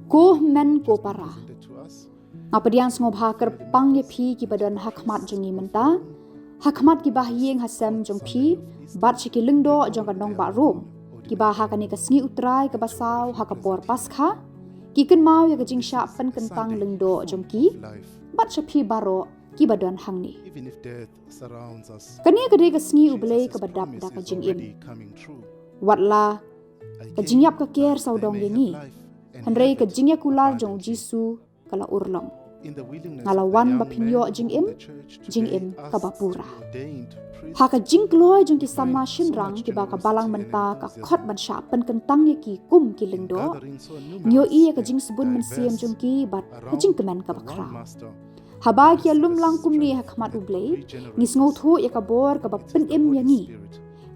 Ko men ko para. Ngapadiang ngobha kerpang ye pi ki badon hakmat jongi menta. Hakmat ki bahyeng hasem jong pi bat ki Lyngdoh jong kanong ba rom. Ki bah hakani ka Sngi utrai ka basaw hakapor paskha. Ki ken mau ya ka jingsha Pynkyntang Lyngdoh jong ki bat pi baro ki badon hangni. Kani ka de ka Sngi ublei ka badap da ka jing im. Watla ka jingyap ka ker saudong yengi. Henrei ka jingya kular jong Jisu kala urlong. Ngalawan bapinyo jing im ka bapura. Haka jing kloy jong ki sama shinrang ki ba ka balang menta ka khot ban sha Pynkyntang ye ki kum ki Lyngdoh. Nyo iya ka jing subun men siam jong ki bat ka jing kemen ka bakra. Haba ki alum lang kum ni hakmat ublei ngis ngotho ya ka bor ka ba pen im yangi.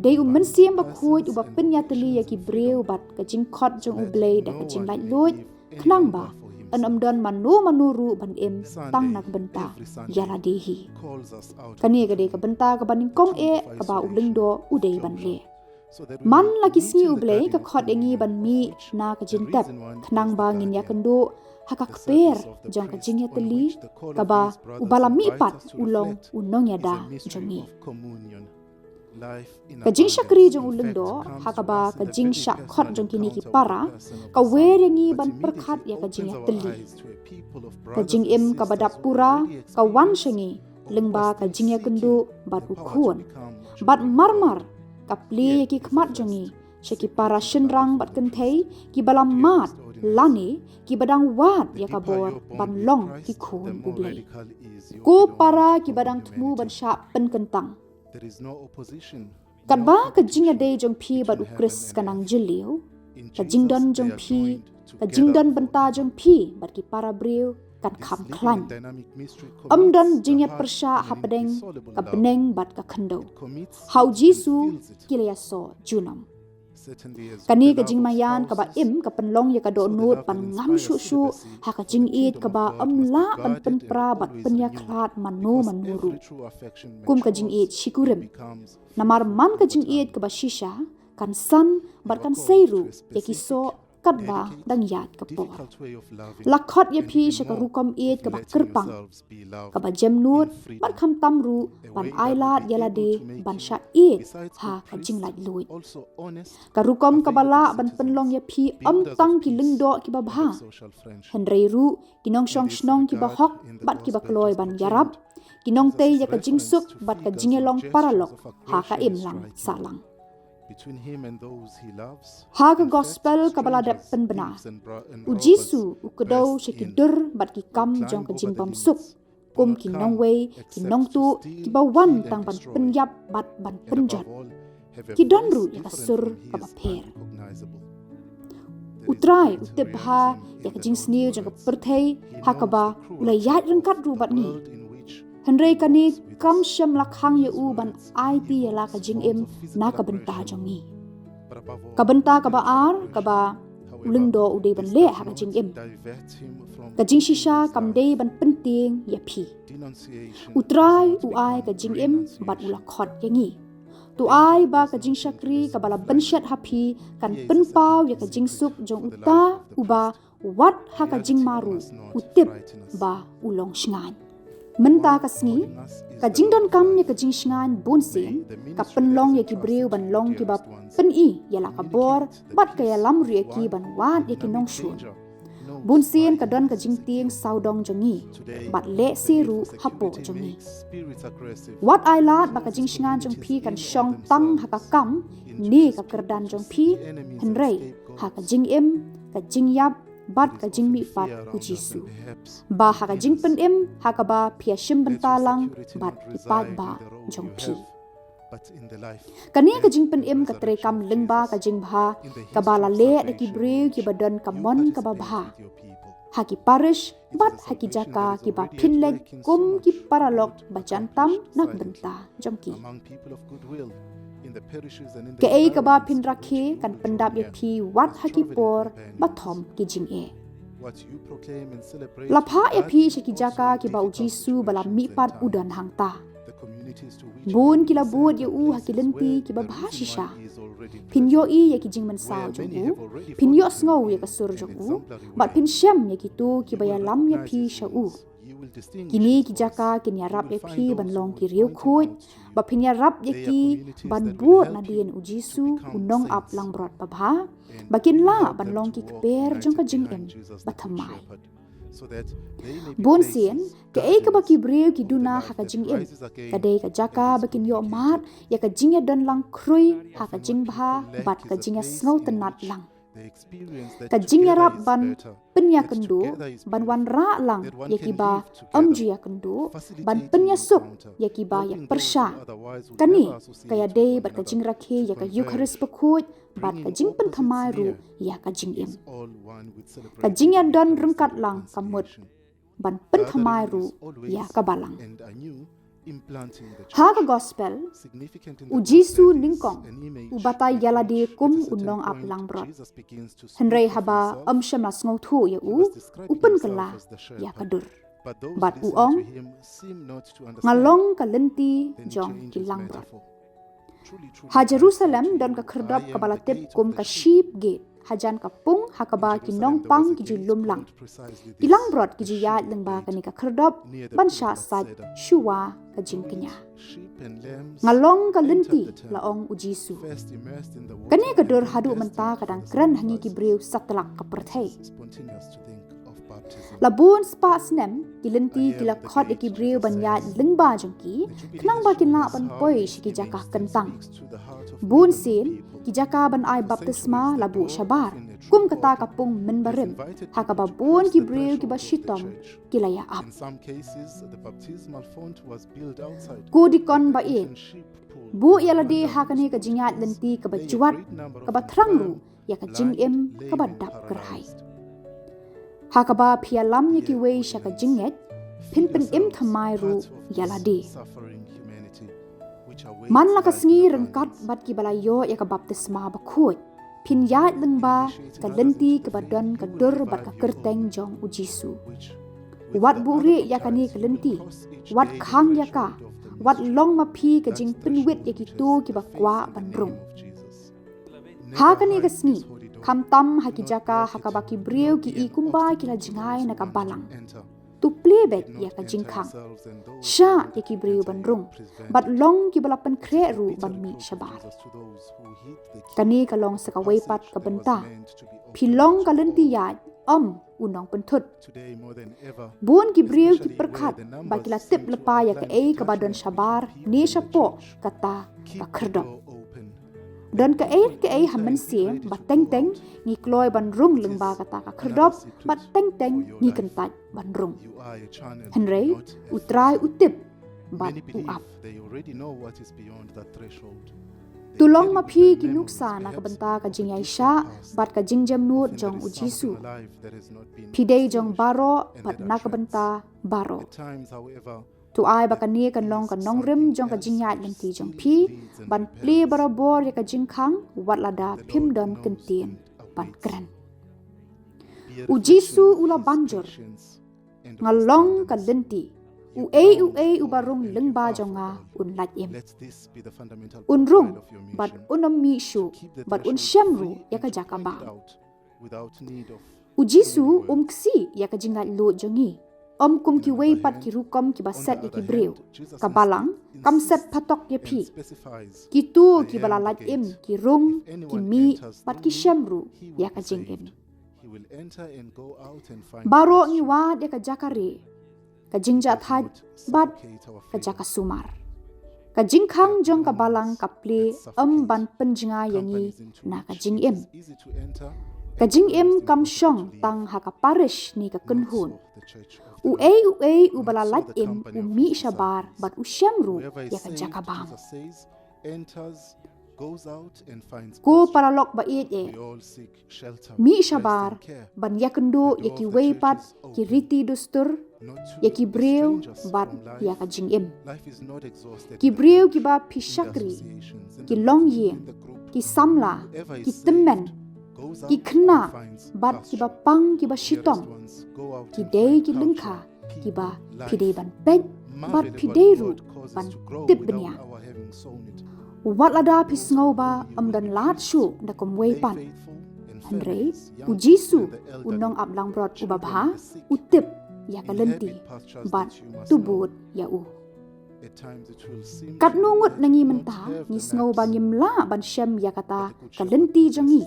Dei men siam ba khoi u ba pen ya teli ya ki breu bat ka jing khot jong ublei da ka jing lai loi knang ba an amdan manuru ban im tang nak benta yala dehi. Kani ka de ka benta ka baning kong ka ba Lyngdoh udei ban le. Man lagi Sngi ublei ka khot engi ban mi na ka jin tep knang ba ngin ya kendo Haka kper jong ka jing ya teli ka ba ubala mi pat ulong unong ya da jongi. Ka jing syakri jong Lyngdoh haka ba ka jing syak khot jong kini ki para ka wer yangi ban perkhat ya ka jing ya teli. Ka jing im ka badap pura ka wan shengi lengba ka jing ya kendu bat ukun bat marmar ka Plie ki khmat jongi syaki para shenrang bat kenthei ki balam mat lani ki badang wat ya ka bor ban long ki khun ublei. Ko para ki badang tmu ban sya Pynkyntang. Kat ba ka jing ade jong pi bat ukris kanang jeliu ka jingdon jong pi ka jingdon benta jong pi bat ki para breu kan kham klan amdan jingya persha hapdeng ka beneng bat ka khendo hau Jisu kilaya so junam. Kani ka jing mayan ka ba im ka penlong ya ka do nut pan ngam shu ha ka jing it ka ba amla pan pen pra bat penya klat manuru kum ka jing it shikurim namar man ka jing it ka ba shisha kan san bat kan seiru ya ki so kat ba dang yat ka por lakhot ya pi shaka rukom it ka ba kerpang ka ba jem nut bat kham tamru ban ailat yala de ban sha it ha ka jing lai lui ka rukom ka bala ban penlong ya pi tang ki Lyngdoh ki ba bha henrei ru kinong shong snong ki ba hok bat ki ba kloi ban yarap kinong te ya ka jing suk bat ka jingelong paralok ha ka im lang salang. Haka gospel kabala dep penbena. Ujisu ukedo shekidur bat ki kam jong ka jing bam suk. Kum ki nong wei ki nong tu ki bawan tang ban penyap bat ban penjot. Ki donru ya kasur ka ba per. Utrai utip ha ya ka jing snil jong ka perthei haka ba ulai yat rengkat ru bat ni. Henrei kani kam syam lakhang ya u ban IT ya la ka jing im na ka benta jongi. Ka benta ka ba ar ka ba Lyngdoh udei ban le ha ka jing im. Ka jing shisha kam dei ban penting ya pi. Utrai uai ka jing im bat ula khot yangi. Tu ai ba ka jing syakri ka bala bensyat hapi kan penpau ya ka jing suk jong uta uba wat ha ka jing maru utip ba ulong shngan. Menta ka Sngi ka jingdon kam ya ka jing shngan bun sen ka penlong ya ki breu ban long ki ba pen I ya la ka bor bat ka ya lam ri ki ban wat ya ki nong shun bun sen ka don ka jing tieng saudong jongi bat le siru hapo jongi wat ai lat ba ka jing shngan jong pi kan shong tang ha ka kam ni ka kerdan jong pi henrei ha ka jing im ka jing yap bat ka jing mi pat ku Jisu ba ha ka jing pen im ha ka ba pia shim bentalang bat ipat ba jong pi kani ka jing pen im ka tre kam lengba ka jing bha ka bala le de ki breu ki badon ka mon ka ba bha ha ki parish bat ha ki jaka ki ba phinleg kum ki paralok ba jantam nak benta jong ki ke ei ka ba pin rakhe kan pendap ye pi wat hakipor bathom ki jing e lapha ye pi shiki jaka ki ba Jisu bala mi pat udan hangta bun ki la bud ye u hakilenti ki ba bhashisha pin yo i yaki jing man sao jogu pin yo sngo yaka sur jogu bat pin shem yaki tu ki baya lam ya pi shau kini ki jaka kin ya rap ya pi ban long ki riu khut ba pin ya rap yaki ban buat na dien ujisu unong ap lang brot pabha bakin la ban long ki kper jong ka jing em bathamai bon sien ke e ka baki breu ki duna haka jing em kadai ka jaka bakin yo mat ya ka jing ya don lang krui haka jing bha bat ka jing ya snau tenat lang ka jing ya rap ban penya kendu ban wan ra lang ya ki ba amji ya kendu ban penya sup ya ki ba ya persha kani kaya dei bat ka jing rakhe ya ka yukharis pakhut bat ka jing pen thamai ru ya ka jing em ka jing ya don rungkat lang kamut ban pen thamai ru ya ka balang Haka gospel ujisu ningkong ubata yala de kum unong ap lang brot henrei haba amsham la sngo thu ya upen kala ya kadur bat uong ngalong ka lenti jong ki lang brot ha Jerusalem don ka Khyrdop ka balatip kum ka sheep gate hajan ka pung hakaba ki nong pang ki jilum lang ilang brot ki jiya lengba ka ni ka Khyrdop ban sha sat shuwa ka jing kenya ngalong ka lenti laong ujisu kani ka dur hadu menta kadang kran hangi ki breu satlak ka perthai labun spa snem ki lenti ki la khot ki breu ban ya lengba jongki knang ba kin la ban poi shiki jaka kentang bun sin ki jaka ban ai baptisma labu shabar kum kata kapung men barim hakaba bun ki breu ki bashitom ki laya ap ko dikon ba e bu yala de hakane ka jingat lenti ka bajuat ka batrangru ya ka jingem ka badap kerhai hakaba phialam ni ki wei shaka jinget pinpen im thamai ru yala de man la ka sngi rengkat bat ki balayo ya ka baptisma ba khut phin ya lengba ka lenti ka badon ka dur bat ka kerteng jong ujisu wat buri ya ka ni ka lenti wat khang ya ka wat long ma phi ka jing pinwit ya ki tu ki ba kwa bandrung ha ka ni ka sngi kham tam ha ki jaka ha ka ba ki breu ki i kumba ki la jingai na ka balang tu playback ya ka jingkhang sha ya ki breu bandrung bat long ki balapan kre ru ban mi shabar kani ka long sa ka weipat ka benta philong ka lenti ya unong penthut bun ki breu ki perkhat ba ki la tip lepa ya ka e ka badon shabar ni shapo kata ka Khyrdop don ka e hamen sie ba teng teng ni kloi ban rung lengba kata ka Khyrdop ba teng teng ni kentat ban rung henrei utrai utip bat uap tulong ma phi ki nuksa na ka banta ka jingyai sha bat ka jingjam nut jong ujisu phidei jong baro bat na ka banta baro tu ai ba kan ni kan long kan nong rim jong ka jingyai lenti jong phi ban Plie Barabor ya ka jingkhang wat lada phim don kentien ban kran ujisu ula banjor ngalong ka lenti u barung lengba jonga un lat im un rung bat unam mi shu bat un shamru ya ka jaka ba ujisu ksi ya ka jingat lu jongi kum ki wei pat ki rukom ki baset ya ki breu ka balang kam set patok ya phi ki tu ki bala lat im ki rung ki mi pat ki shamru ya ka jingem baro ni wa ya ka jakare ka jingja thad bat ka jaka sumar ka jingkhang jong ka balang ka Plie ban penjinga yangi na ka jingem ka jingem kam shong tang ha ka parish ni ka kunhun u bala lat im mi shabar bat u shamru ya ka jaka bam ko paralok ba mi shabar ban yakendo yaki weipat ki riti dustur yaki breu bat ya ka jingem ki breu ki ba pishakri ki longye ki samla ki temmen ki khna bat ki ba pang ki ba shitom ki dei ki lengkha ki ba phidei ban pek bat phidei ru ban tip benya wat lada pisngau ba amdan lat shu da komwei pan Andre ujisu unong ablang brot ubabha utip ya kalenti bat tubut ya u kat nungut nangi menta ni sngo bangim la ban shem ya kata kalenti jangi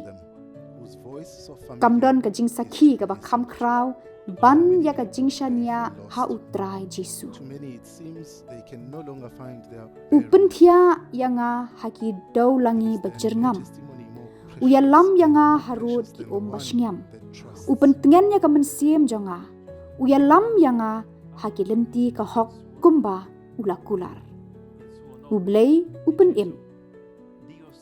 kamdon ka jing sakhi ka ba kham kraw ban ya ka jing shania ha utrai jisu upen thia yanga haki dau langi bajirngam uyalam yanga harut ki basngam upen tengen ya ka mensiem jonga uyalam yanga haki lenti ka hok kumba ulakular ublei upen im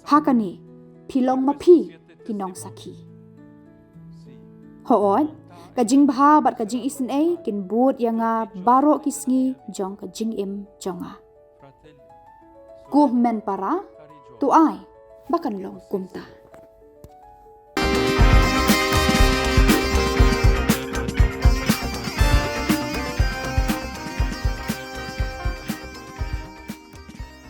hakani pilong mapi kinong sakhi hoon kajing bha bat kajing isen kin bud yanga baro kisngi jong kajing im jonga kuh men para tu ai bakan long kumta